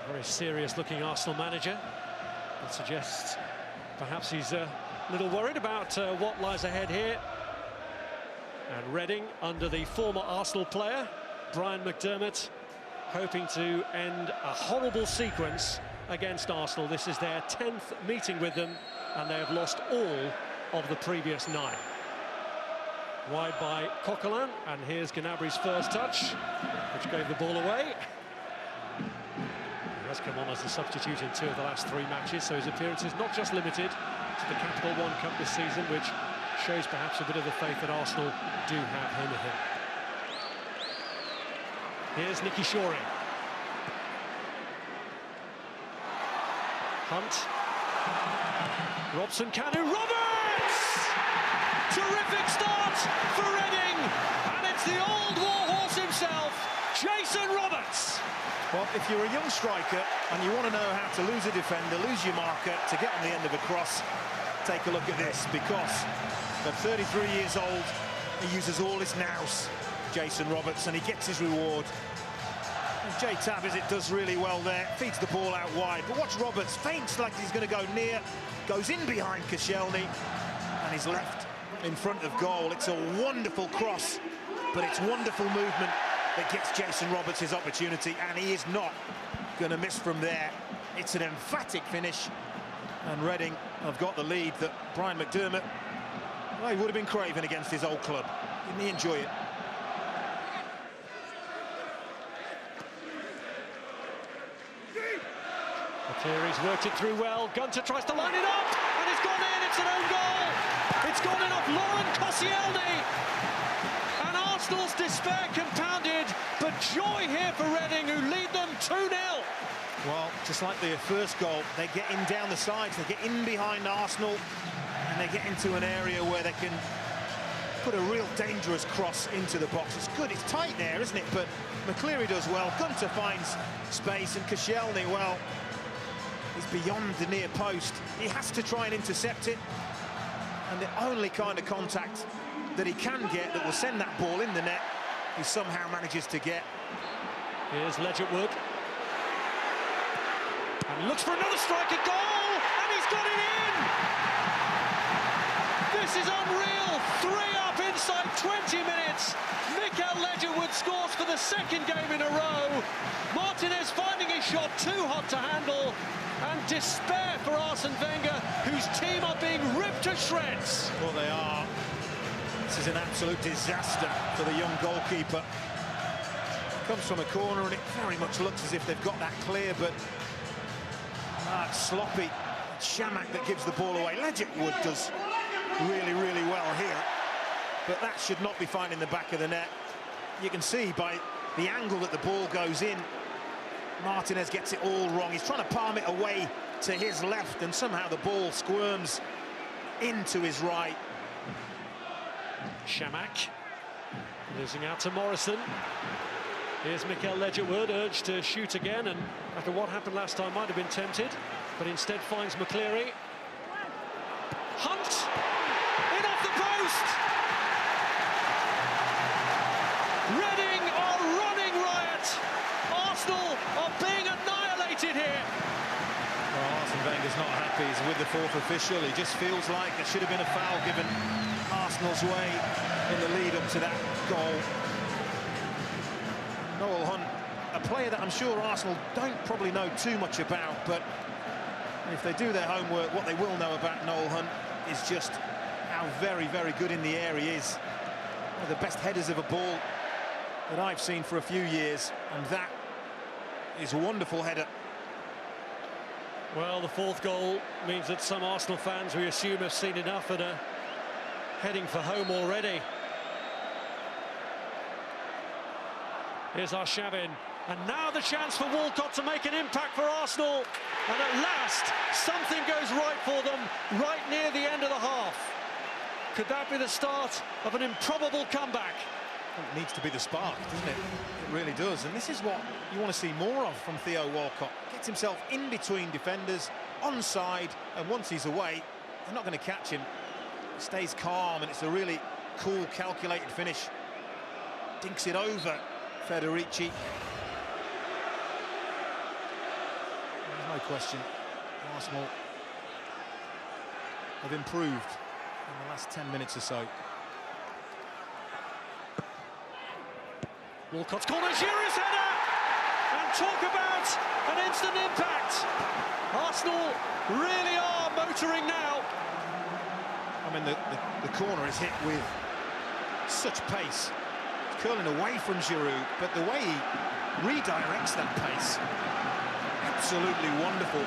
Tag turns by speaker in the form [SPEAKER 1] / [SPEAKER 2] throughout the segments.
[SPEAKER 1] Very serious-looking Arsenal manager. That suggests perhaps he's a little worried about what lies ahead here. And Reading, under the former Arsenal player, Brian McDermott, hoping to end a horrible sequence against Arsenal. This is their 10th meeting with them, and they have lost all of the previous 9. Wide by Coquelin, and here's Gnabry's first touch, which gave the ball away. He has come on as a substitute in 2 of the last 3 matches, so his appearance is not just limited to the Capital One Cup this season, which shows perhaps a bit of the faith that Arsenal do have him. Here's Nicky Shorey. Hunt. Robson Kanu. Roberts! Terrific start for Reading, and it's the old warhorse himself, Jason Roberts.
[SPEAKER 2] Well, if you're a young striker and you want to know how to lose a defender, lose your marker, to get on the end of a cross, take a look at this, because at 33 years old, he uses all his nous, Jason Roberts, and he gets his reward. And Jay Tabizit does really well there, feeds the ball out wide, but watch Roberts, feints like he's going to go near, goes in behind Koscielny, and he's left in front of goal. It's a wonderful cross, but it's wonderful movement that gets Jason Roberts his opportunity, and he is not going to miss from there. It's an emphatic finish, and Reading have got the lead that Brian McDermott, well, he would have been craving against his old club. Didn't he enjoy it?
[SPEAKER 1] McCleary's worked it through well. Gunter tries to line it up, and it's gone in. It's an own goal. It's gone in off Laurent Koscielny. And Arsenal's despair compounded, but joy here for Reading, who lead them 2-0.
[SPEAKER 2] Well, just like their first goal, they get in down the sides, they get in behind Arsenal, and they get into an area where they can put a real dangerous cross into the box. It's good, it's tight there, isn't it? But McCleary does well. Gunter finds space, and Koscielny, well, he's beyond the near post. He has to try and intercept it, and the only kind of contact that he can get that will send that ball in the net, he somehow manages to get.
[SPEAKER 1] Here's Ledgerwood. And he looks for another striker goal, and he's got it in! This is unreal! 3 up inside 20 minutes. Mikael Ledgerwood scores for the 2nd game in a row. Martinez finding his shot too hot to handle, and despair for Arsene Wenger, whose team are being ripped to shreds.
[SPEAKER 2] Well, they are. This is an absolute disaster for the young goalkeeper. Comes from a corner, and it very much looks as if they've got that clear, but it's sloppy. It's Chamakh that gives the ball away. Ledgerwood does really, really well here, but that should not be finding the back of the net. You can see by the angle that the ball goes in, Martinez gets it all wrong. He's trying to palm it away to his left, and somehow the ball squirms into his right.
[SPEAKER 1] Chamakh losing out to Morrison. Here's Mikael Ledgerwood, urged to shoot again, and after what happened last time might have been tempted, but instead finds McCleary. Hunt! In off the post! Reading are running riot! Arsenal are being annihilated here!
[SPEAKER 2] Well, Arsene Wenger's not happy. He's with the 4th official. He just feels like there should have been a foul given Arsenal's way in the lead up to that goal. Noel Hunt, a player that I'm sure Arsenal don't probably know too much about, but if they do their homework, what they will know about Noel Hunt is just how very, very good in the air he is. One of the best headers of a ball that I've seen for a few years, and that is a wonderful header.
[SPEAKER 1] Well, the 4th goal means that some Arsenal fans, we assume, have seen enough and are heading for home already. Here's Arshavin, and now the chance for Walcott to make an impact for Arsenal. And at last, something goes right for them, right near the end of the half. Could that be the start of an improbable comeback?
[SPEAKER 2] It needs to be the spark, doesn't it? It really does. And this is what you want to see more of from Theo Walcott. Gets himself in between defenders, onside, and once he's away, they're not going to catch him. He stays calm, and it's a really cool, calculated finish. Dinks it over Federici. question. Arsenal have improved in the last 10 minutes or so.
[SPEAKER 1] Walcott's corner, Giroud's header! And talk about an instant impact! Arsenal really are motoring now.
[SPEAKER 2] I mean, the corner is hit with such pace. It's curling away from Giroud, but the way he redirects that pace, absolutely wonderful.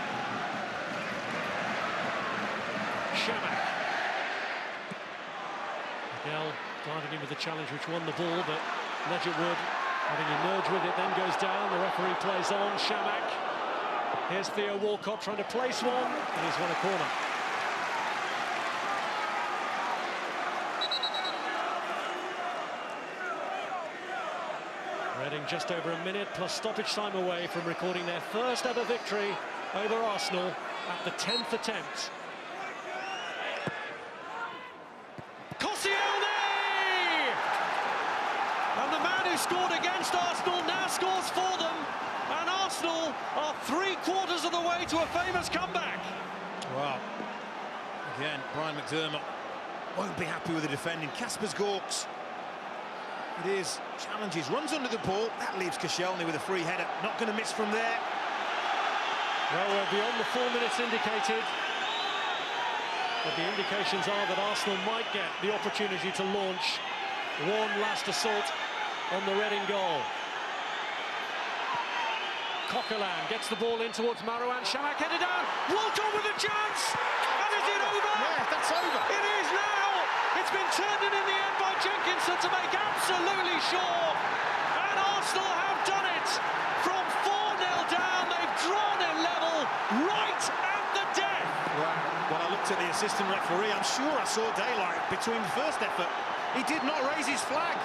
[SPEAKER 1] Shamak. Miguel guiding him with the challenge, which won the ball, but Ledgerwood having emerged with it, then goes down. The referee plays on. Shamak. Here's Theo Walcott trying to place one, and he's won a corner. Reading just over a minute plus stoppage time away from recording their first ever victory over Arsenal at the 10th attempt. And the man who scored against Arsenal now scores for them, and Arsenal are 3/4 of the way to a famous comeback.
[SPEAKER 2] Wow. Again, Brian McDermott won't be happy with the defending. Kasper's Gorks. It is, challenges, runs under the ball. That leaves Koscielny with a free header. Not going to miss from there.
[SPEAKER 1] Well, we're beyond the 4 minutes indicated. But the indications are that Arsenal might get the opportunity to launch one last assault on the Reading goal. Coquelin gets the ball in towards Marouane. Shamak headed down. Walcott with a chance. And is it over?
[SPEAKER 2] Yeah, that's over.
[SPEAKER 1] It is now. It's been turned in the end by Jenkinson to make absolutely sure. And Arsenal have done it. From 4-0 down, they've drawn it level right at the death.
[SPEAKER 2] Well, when I looked at the assistant referee, I'm sure I saw daylight between the first effort. He did not raise his flag.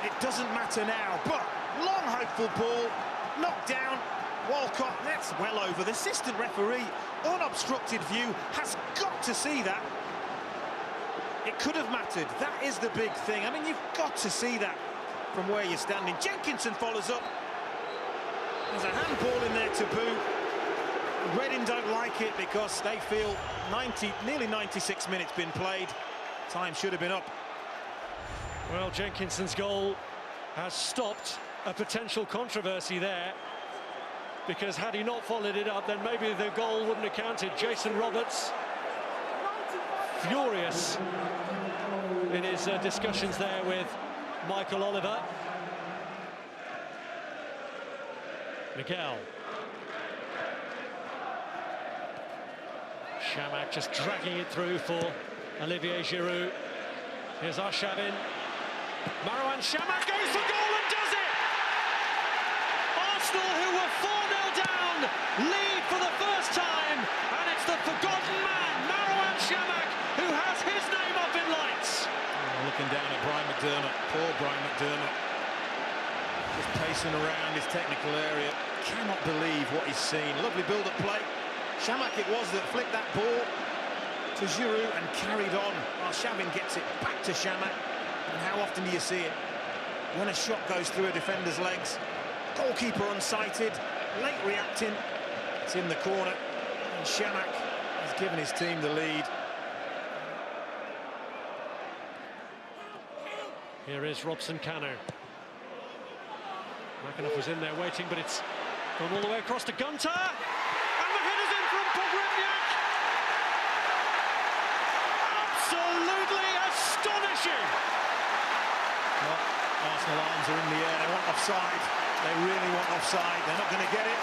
[SPEAKER 2] It doesn't matter now, but long hopeful ball, knocked down. Walcott, that's well over. The assistant referee, unobstructed view, has got to see that. It could have mattered. That is the big thing. I mean, you've got to see that from where you're standing. Jenkinson follows up. There's a handball in there to boot. Reading don't like it because they feel nearly 96 minutes been played. Time should have been up.
[SPEAKER 1] Well, Jenkinson's goal has stopped a potential controversy there, because had he not followed it up, then maybe the goal wouldn't have counted. Jason Roberts, furious in his discussions there with Michael Oliver. Miguel. Shamak just dragging it through for Olivier Giroud. Here's Arshavin. Marouane Shamak goes for goal and does it! Arsenal, who were 4-0 down, lead for the first time, and it's the forgotten man, Marouane Shamak, who has his name up in lights.
[SPEAKER 2] Looking down at Brian McDermott, poor Brian McDermott. Just pacing around his technical area. Cannot believe what he's seen. Lovely build-up play. Shamak it was that flicked that ball to Giroud and carried on. Arshavin gets it back to Shamak. And how often do you see it? When a shot goes through a defender's legs, goalkeeper unsighted, late reacting, it's in the corner, and Shamak has given his team the lead.
[SPEAKER 1] Here is Robson Cano. McAnuff was in there waiting, but it's gone all the way across to Gunter. And the header's in from Pogrebniak. Absolutely astonishing.
[SPEAKER 2] Well, Arsenal arms are in the air. They want offside. They really want offside. They're not going to get it.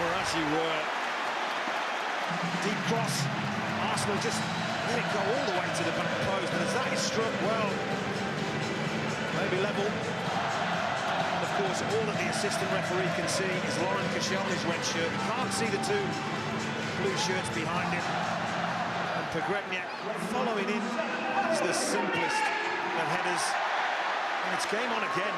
[SPEAKER 2] Whereas you were. Deep cross. Arsenal just let it go all the way to the back post. And as that is struck, well, maybe level. And of course, all that the assistant referee can see is Laurent Koscielny's red shirt. He can't see the two blue shirts behind him. And Pogrebniak following in. It's the simplest of headers, and it's game on again.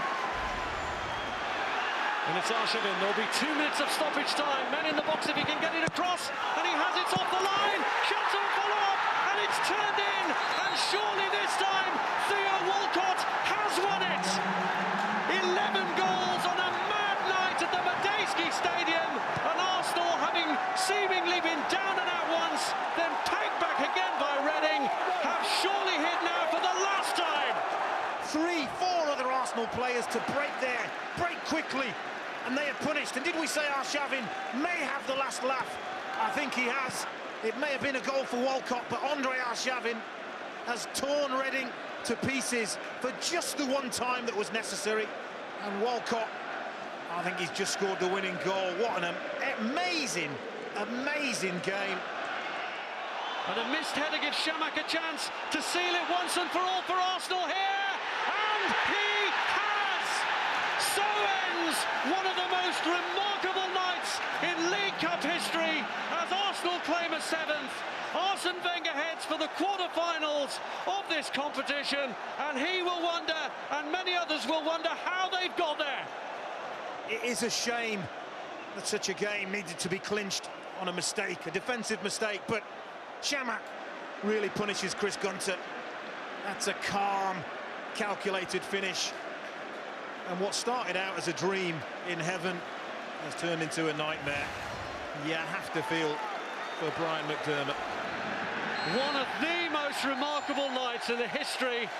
[SPEAKER 1] And it's Arshavin. There'll be 2 minutes of stoppage time. Men in the box if he can get it across, and he has it off the line. Shots on follow-up, and it's turned in. And surely this time, Theo Walcott has won it. 11 goals on a mad night at the Medeski
[SPEAKER 2] quickly, and they are punished. And did we say Arshavin may have the last laugh? I think he has. It may have been a goal for Walcott, but Andre Arshavin has torn Reading to pieces for just the one time that was necessary. And Walcott, I think he's just scored the winning goal. What an amazing, amazing game.
[SPEAKER 1] And a missed header gives Chamakh a chance to seal it once and for all for Arsenal here. And he has! So ends one of the most remarkable nights in League Cup history as Arsenal claim a 7th. Arsene Wenger heads for the quarter-finals of this competition, and he will wonder, and many others will wonder, how they've got there.
[SPEAKER 2] It is a shame that such a game needed to be clinched on a mistake, a defensive mistake, but Chamakh really punishes Chris Gunter. That's a calm, calculated finish. And what started out as a dream in heaven has turned into a nightmare. You have to feel for Brian McDermott.
[SPEAKER 1] One of the most remarkable nights in the history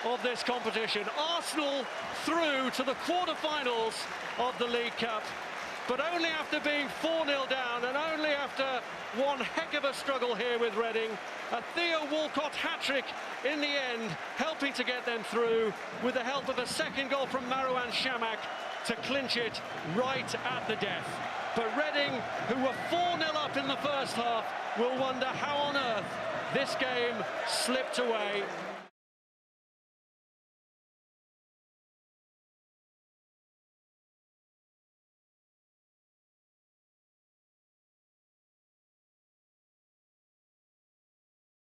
[SPEAKER 1] of this competition. Arsenal through to the quarter-finals of the League Cup, but only after being 4-0 down and only after one heck of a struggle here with Reading. A Theo Walcott hat-trick in the end, helping to get them through with the help of a second goal from Marouane Chamakh to clinch it right at the death. But Reading, who were 4-0 up in the first half, will wonder how on earth this game slipped away.